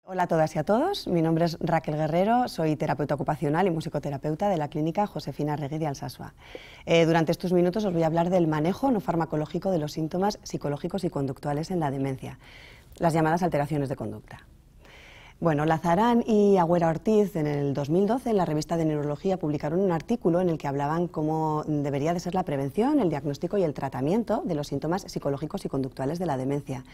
Hola a todas y a todos, mi nombre es Raquel Guerrero, soy terapeuta ocupacional y musicoterapeuta de la clínica Josefina Regui de Alsasua. Durante estos minutos os voy a hablar del manejo no farmacológico de los síntomas psicológicos y conductuales en la demencia, las llamadas alteraciones de conducta. Bueno, Lazarán y Agüera Ortiz en el 2012 en la revista de Neurología publicaron un artículo en el que hablaban cómo debería de ser la prevención, el diagnóstico y el tratamiento de los síntomas psicológicos y conductuales de la demencia.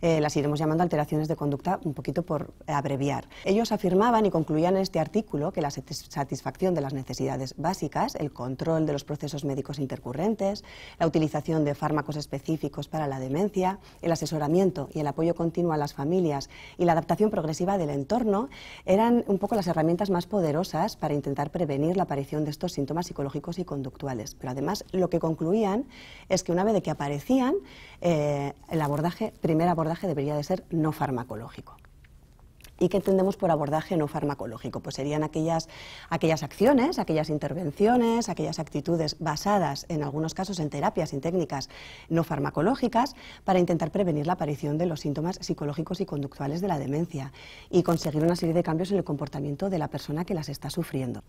Las iremos llamando alteraciones de conducta un poquito por abreviar. Ellos afirmaban y concluían en este artículo que la satisfacción de las necesidades básicas, el control de los procesos médicos intercurrentes, la utilización de fármacos específicos para la demencia, el asesoramiento y el apoyo continuo a las familias y la adaptación progresiva del entorno eran un poco las herramientas más poderosas para intentar prevenir la aparición de estos síntomas psicológicos y conductuales. Pero además lo que concluían es que una vez de que aparecían, el primer abordaje debería de ser no farmacológico. ¿Y qué entendemos por abordaje no farmacológico? Pues serían aquellas acciones, aquellas intervenciones, aquellas actitudes basadas en algunos casos en terapias y técnicas no farmacológicas para intentar prevenir la aparición de los síntomas psicológicos y conductuales de la demencia y conseguir una serie de cambios en el comportamiento de la persona que las está sufriendo.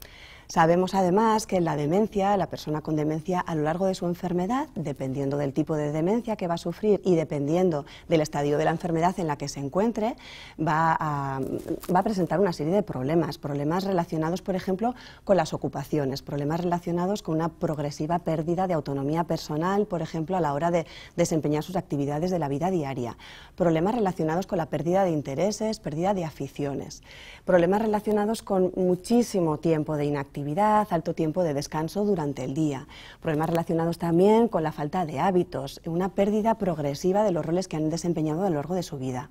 Sabemos además que en la demencia, la persona con demencia a lo largo de su enfermedad, dependiendo del tipo de demencia que va a sufrir y dependiendo del estadio de la enfermedad en la que se encuentre, va a presentar una serie de problemas relacionados, por ejemplo, con las ocupaciones, problemas relacionados con una progresiva pérdida de autonomía personal, por ejemplo, a la hora de desempeñar sus actividades de la vida diaria, problemas relacionados con la pérdida de intereses, pérdida de aficiones, problemas relacionados con muchísimo tiempo de inactividad, alto tiempo de descanso durante el día, problemas relacionados también con la falta de hábitos, una pérdida progresiva de los roles que han desempeñado a lo largo de su vida.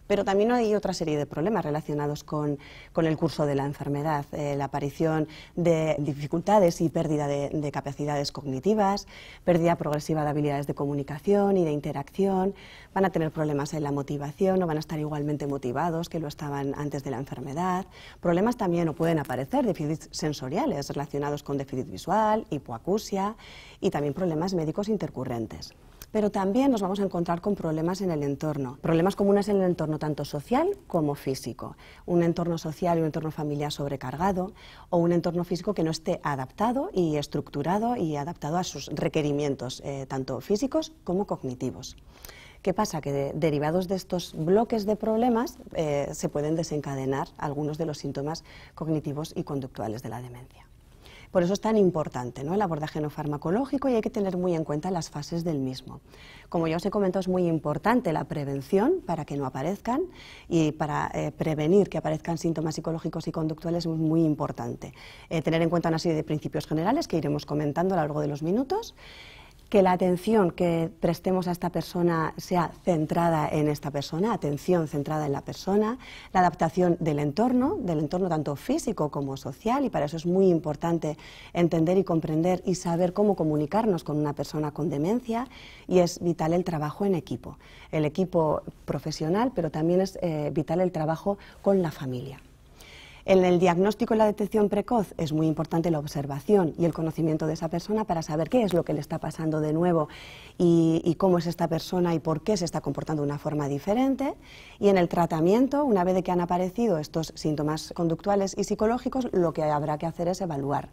Pero también hay otra serie de problemas relacionados con el curso de la enfermedad, la aparición de dificultades y pérdida de capacidades cognitivas, pérdida progresiva de habilidades de comunicación y de interacción, van a tener problemas en la motivación, no van a estar igualmente motivados que lo estaban antes de la enfermedad, problemas también o pueden aparecer déficits sensoriales relacionados con déficit visual, hipoacusia y también problemas médicos intercurrentes. Pero también nos vamos a encontrar con problemas en el entorno, problemas comunes en el entorno tanto social como físico, un entorno social y un entorno familiar sobrecargado o un entorno físico que no esté adaptado y estructurado y adaptado a sus requerimientos, tanto físicos como cognitivos. ¿Qué pasa? Que derivados de estos bloques de problemas se pueden desencadenar algunos de los síntomas cognitivos y conductuales de la demencia. Por eso es tan importante, ¿no?, el abordaje no farmacológico y hay que tener muy en cuenta las fases del mismo. Como ya os he comentado, es muy importante la prevención para que no aparezcan y para prevenir que aparezcan síntomas psicológicos y conductuales es muy importante. Tener en cuenta una serie de principios generales que iremos comentando a lo largo de los minutos. Que la atención que prestemos a esta persona sea centrada en esta persona, atención centrada en la persona, la adaptación del entorno tanto físico como social, y para eso es muy importante entender y comprender y saber cómo comunicarnos con una persona con demencia, y es vital el trabajo en equipo, el equipo profesional, pero también es vital el trabajo con la familia. En el diagnóstico y la detección precoz es muy importante la observación y el conocimiento de esa persona para saber qué es lo que le está pasando de nuevo y cómo es esta persona y por qué se está comportando de una forma diferente. Y en el tratamiento, una vez de que han aparecido estos síntomas conductuales y psicológicos, lo que habrá que hacer es evaluar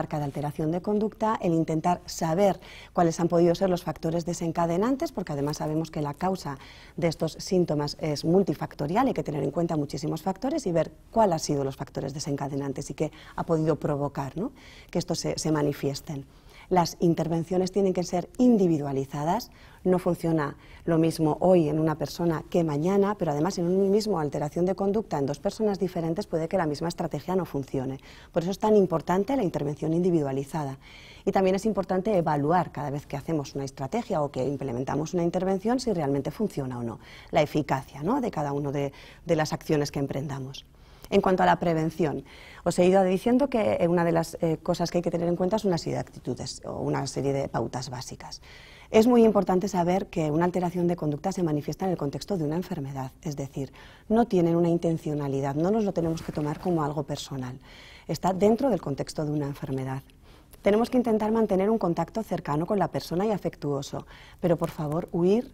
cada alteración de conducta, el intentar saber cuáles han podido ser los factores desencadenantes, porque además sabemos que la causa de estos síntomas es multifactorial, hay que tener en cuenta muchísimos factores y ver cuál ha sido los factores desencadenantes y qué ha podido provocar, ¿no?, que estos se manifiesten. Las intervenciones tienen que ser individualizadas, no funciona lo mismo hoy en una persona que mañana, pero además en una misma alteración de conducta en dos personas diferentes puede que la misma estrategia no funcione. Por eso es tan importante la intervención individualizada. Y también es importante evaluar cada vez que hacemos una estrategia o que implementamos una intervención si realmente funciona o no, la eficacia, ¿no?, de cada una de las acciones que emprendamos. En cuanto a la prevención, os he ido diciendo que una de las cosas que hay que tener en cuenta es una serie de actitudes o una serie de pautas básicas. Es muy importante saber que una alteración de conducta se manifiesta en el contexto de una enfermedad, es decir, no tienen una intencionalidad, no nos lo tenemos que tomar como algo personal, está dentro del contexto de una enfermedad. Tenemos que intentar mantener un contacto cercano con la persona y afectuoso, pero por favor huir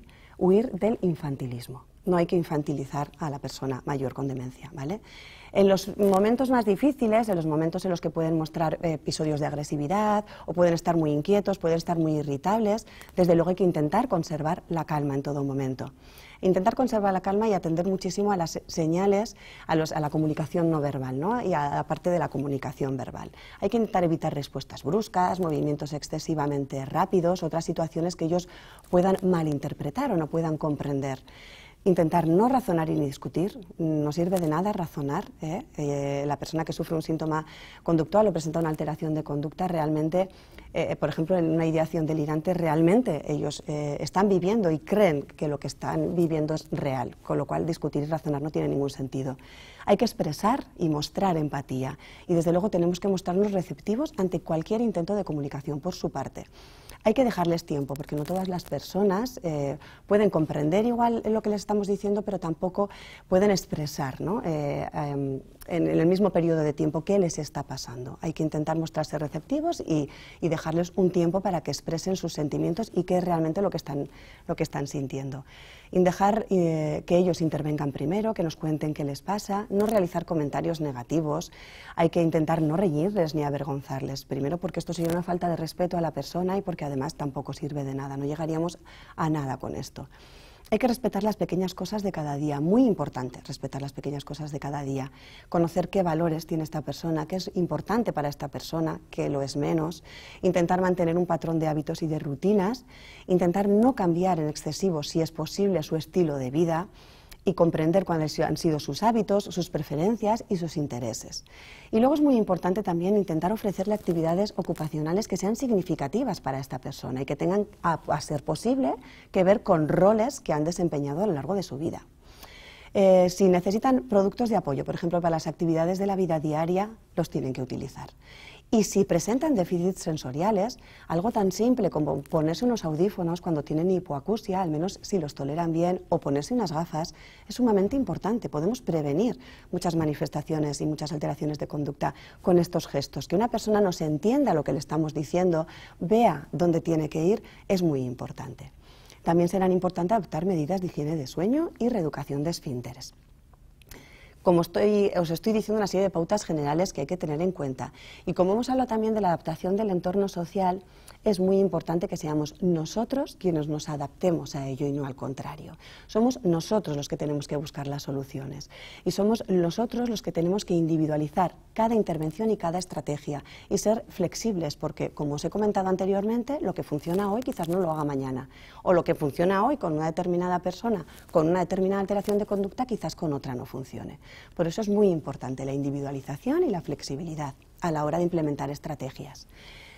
del infantilismo. no hay que infantilizar a la persona mayor con demencia, ¿vale? En los momentos más difíciles, en los momentos en los que pueden mostrar episodios de agresividad o pueden estar muy inquietos, pueden estar muy irritables, desde luego hay que intentar conservar la calma en todo momento. Intentar conservar la calma y atender muchísimo a las señales, a la comunicación no verbal, ¿no? Y a la parte de la comunicación verbal. Hay que intentar evitar respuestas bruscas, movimientos excesivamente rápidos, otras situaciones que ellos puedan malinterpretar o no puedan comprender. Intentar no razonar y ni discutir, no sirve de nada razonar. La persona que sufre un síntoma conductual o presenta una alteración de conducta realmente, por ejemplo, en una ideación delirante, realmente ellos están viviendo y creen que lo que están viviendo es real, con lo cual discutir y razonar no tiene ningún sentido. Hay que expresar y mostrar empatía y desde luego tenemos que mostrarnos receptivos ante cualquier intento de comunicación por su parte. Hay que dejarles tiempo, porque no todas las personas pueden comprender igual lo que les estamos diciendo, pero tampoco pueden expresar, ¿no? En el mismo periodo de tiempo qué les está pasando. Hay que intentar mostrarse receptivos y dejarles un tiempo para que expresen sus sentimientos y qué es realmente lo que están sintiendo. Y dejar que ellos intervengan primero, que nos cuenten qué les pasa, no realizar comentarios negativos. Hay que intentar no reñirles ni avergonzarles, primero porque esto sería una falta de respeto a la persona y porque además tampoco sirve de nada, no llegaríamos a nada con esto. Hay que respetar las pequeñas cosas de cada día, muy importante respetar las pequeñas cosas de cada día, conocer qué valores tiene esta persona, qué es importante para esta persona, qué lo es menos, intentar mantener un patrón de hábitos y de rutinas, intentar no cambiar en excesivo, si es posible, su estilo de vida, y comprender cuáles han sido sus hábitos, sus preferencias y sus intereses. Y luego es muy importante también intentar ofrecerle actividades ocupacionales que sean significativas para esta persona y que tengan, a ser posible, que ver con roles que han desempeñado a lo largo de su vida. Si necesitan productos de apoyo, por ejemplo, para las actividades de la vida diaria, los tienen que utilizar. Y si presentan déficits sensoriales, algo tan simple como ponerse unos audífonos cuando tienen hipoacusia, al menos si los toleran bien, o ponerse unas gafas, es sumamente importante. Podemos prevenir muchas manifestaciones y muchas alteraciones de conducta con estos gestos. Que una persona nos entienda lo que le estamos diciendo, vea dónde tiene que ir, es muy importante. También serán importantes adoptar medidas de higiene de sueño y reeducación de esfínteres. Como os estoy diciendo, una serie de pautas generales que hay que tener en cuenta. Y como hemos hablado también de la adaptación del entorno social, es muy importante que seamos nosotros quienes nos adaptemos a ello y no al contrario. Somos nosotros los que tenemos que buscar las soluciones y somos nosotros los que tenemos que individualizar cada intervención y cada estrategia y ser flexibles porque, como os he comentado anteriormente, lo que funciona hoy quizás no lo haga mañana o lo que funciona hoy con una determinada persona, con una determinada alteración de conducta, quizás con otra no funcione. Por eso es muy importante la individualización y la flexibilidad a la hora de implementar estrategias.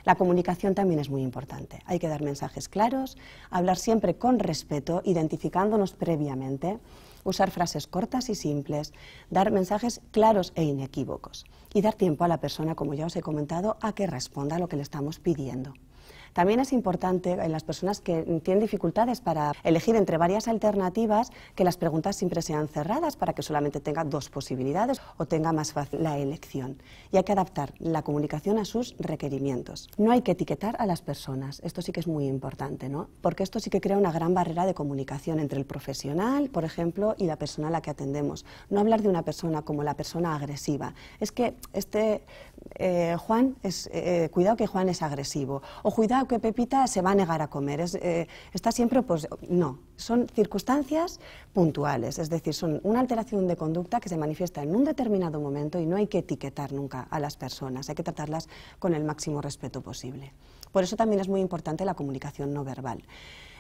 La comunicación también es muy importante. Hay que dar mensajes claros, hablar siempre con respeto, identificándonos previamente, usar frases cortas y simples, dar mensajes claros e inequívocos y dar tiempo a la persona, como ya os he comentado, a que responda a lo que le estamos pidiendo. También es importante en las personas que tienen dificultades para elegir entre varias alternativas que las preguntas siempre sean cerradas para que solamente tenga dos posibilidades o tenga más fácil la elección. Y hay que adaptar la comunicación a sus requerimientos. No hay que etiquetar a las personas, esto sí que es muy importante, ¿no? Porque esto sí que crea una gran barrera de comunicación entre el profesional, por ejemplo, y la persona a la que atendemos. No hablar de una persona como la persona agresiva. Es que cuidado que Juan es agresivo, o cuidado que Pepita se va a negar a comer, está siempre, pues no, son circunstancias puntuales, es decir, son una alteración de conducta que se manifiesta en un determinado momento y no hay que etiquetar nunca a las personas, hay que tratarlas con el máximo respeto posible. Por eso también es muy importante la comunicación no verbal.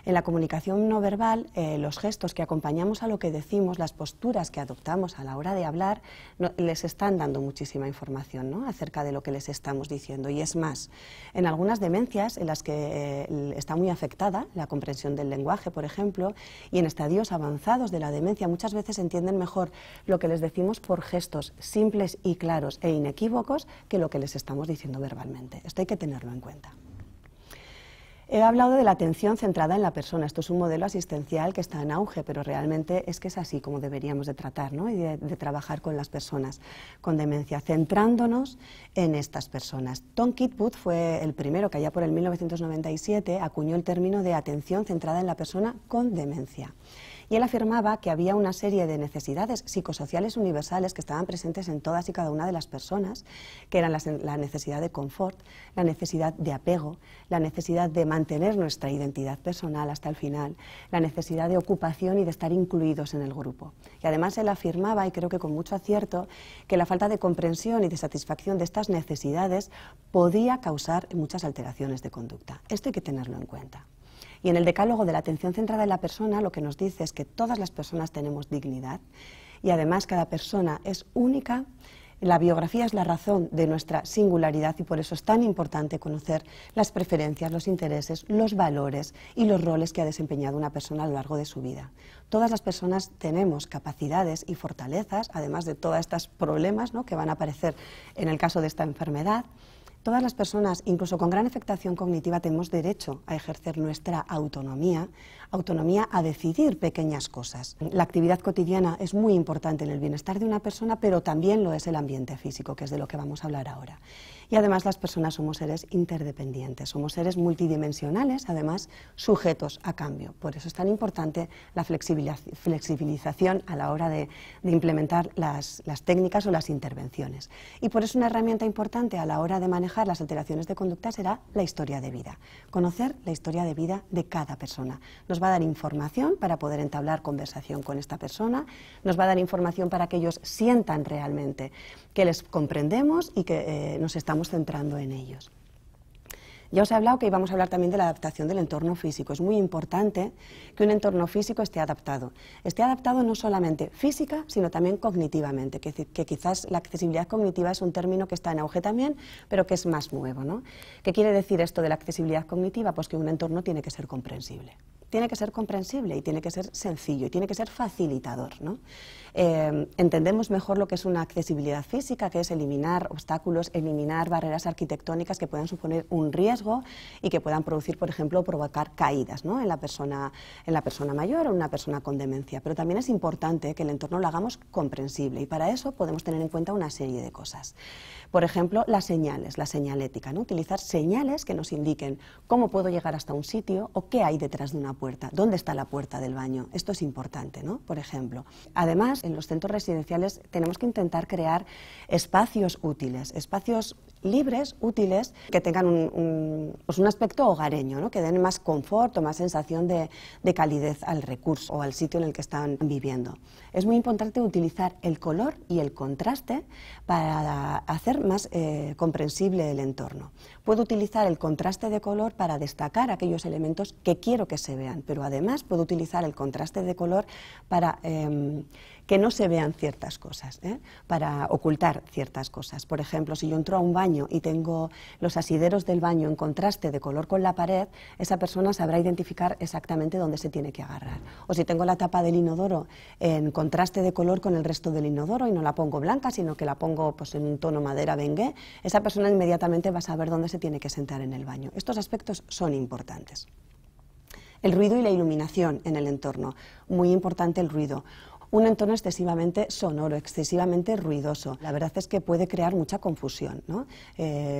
En la comunicación no verbal, los gestos que acompañamos a lo que decimos, las posturas que adoptamos a la hora de hablar, les están dando muchísima información, ¿no?, acerca de lo que les estamos diciendo. Y es más, en algunas demencias en las que está muy afectada la comprensión del lenguaje, por ejemplo, y en estadios avanzados de la demencia, muchas veces entienden mejor lo que les decimos por gestos simples y claros e inequívocos que lo que les estamos diciendo verbalmente. Esto hay que tenerlo en cuenta. He hablado de la atención centrada en la persona. Esto es un modelo asistencial que está en auge, pero realmente es que es así como deberíamos de tratar, ¿no?, y de trabajar con las personas con demencia, centrándonos en estas personas. Tom Kitwood fue el primero que allá por el 1997 acuñó el término de atención centrada en la persona con demencia. Y él afirmaba que había una serie de necesidades psicosociales universales que estaban presentes en todas y cada una de las personas, que eran la necesidad de confort, la necesidad de apego, la necesidad de mantener nuestra identidad personal hasta el final, la necesidad de ocupación y de estar incluidos en el grupo. Y además él afirmaba, y creo que con mucho acierto, que la falta de comprensión y de satisfacción de estas necesidades podía causar muchas alteraciones de conducta. Esto hay que tenerlo en cuenta. Y en el decálogo de la atención centrada en la persona lo que nos dice es que todas las personas tenemos dignidad y además cada persona es única. La biografía es la razón de nuestra singularidad y por eso es tan importante conocer las preferencias, los intereses, los valores y los roles que ha desempeñado una persona a lo largo de su vida. Todas las personas tenemos capacidades y fortalezas, además de todos estos problemas, ¿no?, que van a aparecer en el caso de esta enfermedad. Todas las personas, incluso con gran afectación cognitiva, tenemos derecho a ejercer nuestra autonomía a decidir pequeñas cosas. La actividad cotidiana es muy importante en el bienestar de una persona, pero también lo es el ambiente físico, que es de lo que vamos a hablar ahora. Y además las personas somos seres interdependientes, somos seres multidimensionales, además sujetos a cambio. Por eso es tan importante la flexibilización a la hora de implementar las técnicas o las intervenciones. Y por eso una herramienta importante a la hora de manejar las alteraciones de conducta será la historia de vida. Conocer la historia de vida de cada persona. Nos va a dar información para poder entablar conversación con esta persona, nos va a dar información para que ellos sientan realmente que les comprendemos y que nos estamos centrando en ellos. Ya os he hablado que íbamos a hablar también de la adaptación del entorno físico. Es muy importante que un entorno físico esté adaptado. Esté adaptado no solamente física, sino también cognitivamente, que quizás la accesibilidad cognitiva es un término que está en auge también, pero que es más nuevo, ¿no? ¿Qué quiere decir esto de la accesibilidad cognitiva? Pues que un entorno tiene que ser comprensible. Tiene que ser comprensible y tiene que ser sencillo y tiene que ser facilitador, ¿no? Entendemos mejor lo que es una accesibilidad física, que es eliminar obstáculos, eliminar barreras arquitectónicas que puedan suponer un riesgo y que puedan producir, por ejemplo, provocar caídas, ¿no?, en la persona mayor o en una persona con demencia. Pero también es importante que el entorno lo hagamos comprensible y para eso podemos tener en cuenta una serie de cosas. Por ejemplo, las señales, la señalética, ¿no? Utilizar señales que nos indiquen cómo puedo llegar hasta un sitio o qué hay detrás de una puerta, dónde está la puerta del baño. Esto es importante, ¿no?, por ejemplo. Además, en los centros residenciales tenemos que intentar crear espacios útiles, espacios libres, útiles, que tengan un aspecto hogareño, ¿no?, que den más confort o más sensación de calidez al recurso o al sitio en el que están viviendo. Es muy importante utilizar el color y el contraste para hacer más comprensible el entorno. Puedo utilizar el contraste de color para destacar aquellos elementos que quiero que se vean, pero además puedo utilizar el contraste de color para que no se vean ciertas cosas, para ocultar ciertas cosas. Por ejemplo, si yo entro a un baño y tengo los asideros del baño en contraste de color con la pared, esa persona sabrá identificar exactamente dónde se tiene que agarrar. O si tengo la tapa del inodoro en contraste de color con el resto del inodoro y no la pongo blanca, sino que la pongo pues, en un tono madera bengué, esa persona inmediatamente va a saber dónde se tiene que sentar en el baño. Estos aspectos son importantes. El ruido y la iluminación en el entorno. Muy importante el ruido. Un entorno excesivamente sonoro, excesivamente ruidoso. La verdad es que puede crear mucha confusión, ¿no?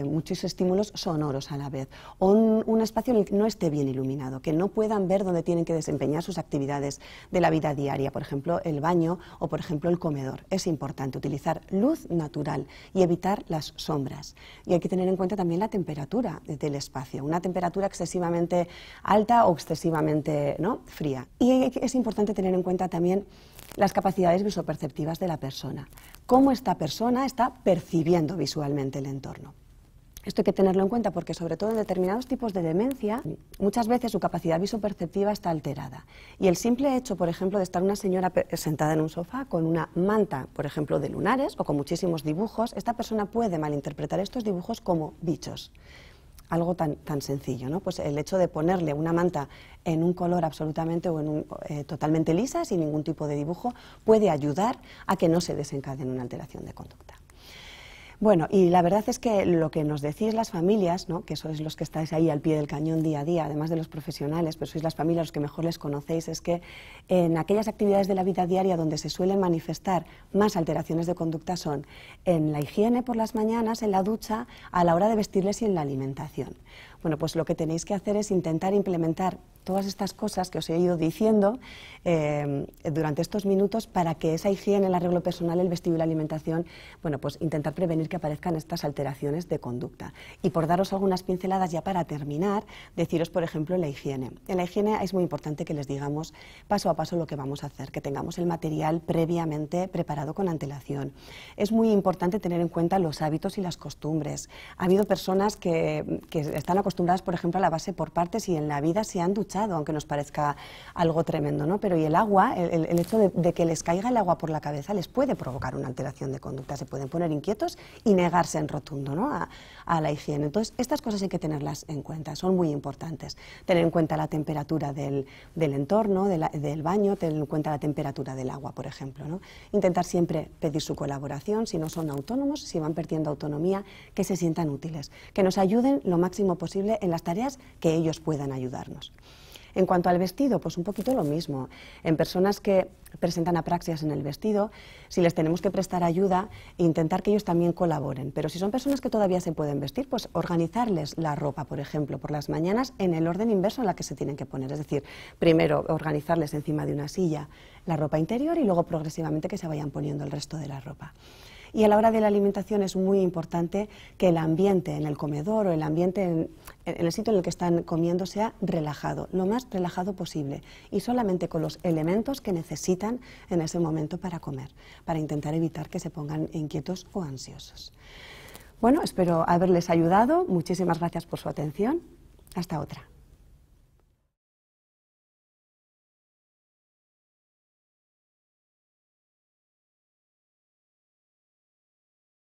Muchos estímulos sonoros a la vez. O un espacio en el que no esté bien iluminado, que no puedan ver dónde tienen que desempeñar sus actividades de la vida diaria, por ejemplo, el baño o, por ejemplo, el comedor. Es importante utilizar luz natural y evitar las sombras. Y hay que tener en cuenta también la temperatura del espacio, una temperatura excesivamente alta o excesivamente, ¿no?, fría. Y es importante tener en cuenta también las capacidades visoperceptivas de la persona, cómo esta persona está percibiendo visualmente el entorno. Esto hay que tenerlo en cuenta porque, sobre todo en determinados tipos de demencia, muchas veces su capacidad visoperceptiva está alterada. Y el simple hecho, por ejemplo, de estar una señora sentada en un sofá con una manta, por ejemplo, de lunares o con muchísimos dibujos, esta persona puede malinterpretar estos dibujos como bichos. Algo tan sencillo, ¿no? Pues el hecho de ponerle una manta en un color absolutamente o totalmente lisa, sin ningún tipo de dibujo, puede ayudar a que no se desencadene una alteración de conducta. Bueno, y la verdad es que lo que nos decís las familias, ¿no?, que sois los que estáis ahí al pie del cañón día a día, además de los profesionales, pero sois las familias los que mejor les conocéis, es que en aquellas actividades de la vida diaria donde se suelen manifestar más alteraciones de conducta son en la higiene por las mañanas, en la ducha, a la hora de vestirles y en la alimentación. Bueno, pues lo que tenéis que hacer es intentar implementar todas estas cosas que os he ido diciendo durante estos minutos para que esa higiene, el arreglo personal, el vestido y la alimentación, bueno, pues intentar prevenir que aparezcan estas alteraciones de conducta. Y por daros algunas pinceladas ya para terminar, deciros, por ejemplo, la higiene. En la higiene es muy importante que les digamos paso a paso lo que vamos a hacer, que tengamos el material previamente preparado con antelación. Es muy importante tener en cuenta los hábitos y las costumbres. Ha habido personas que están acostumbradas, por ejemplo, a la base por partes y en la vida se han duchado, aunque nos parezca algo tremendo, ¿no? Pero y el agua, el hecho de que les caiga el agua por la cabeza les puede provocar una alteración de conducta, se pueden poner inquietos y negarse en rotundo, ¿no?, a la higiene. Entonces, estas cosas hay que tenerlas en cuenta, son muy importantes. Tener en cuenta la temperatura del entorno, del baño, tener en cuenta la temperatura del agua, por ejemplo, ¿no? Intentar siempre pedir su colaboración, si no son autónomos, si van perdiendo autonomía, que se sientan útiles, que nos ayuden lo máximo posible en las tareas que ellos puedan ayudarnos. En cuanto al vestido, pues un poquito lo mismo. En personas que presentan apraxias en el vestido, si les tenemos que prestar ayuda, intentar que ellos también colaboren. Pero si son personas que todavía se pueden vestir, pues organizarles la ropa, por ejemplo, por las mañanas en el orden inverso en la que se tienen que poner. Es decir, primero organizarles encima de una silla la ropa interior y luego progresivamente que se vayan poniendo el resto de la ropa. Y a la hora de la alimentación es muy importante que el ambiente en el comedor o el ambiente en el sitio en el que están comiendo sea relajado, lo más relajado posible y solamente con los elementos que necesitan en ese momento para comer, para intentar evitar que se pongan inquietos o ansiosos. Bueno, espero haberles ayudado. Muchísimas gracias por su atención. Hasta otra.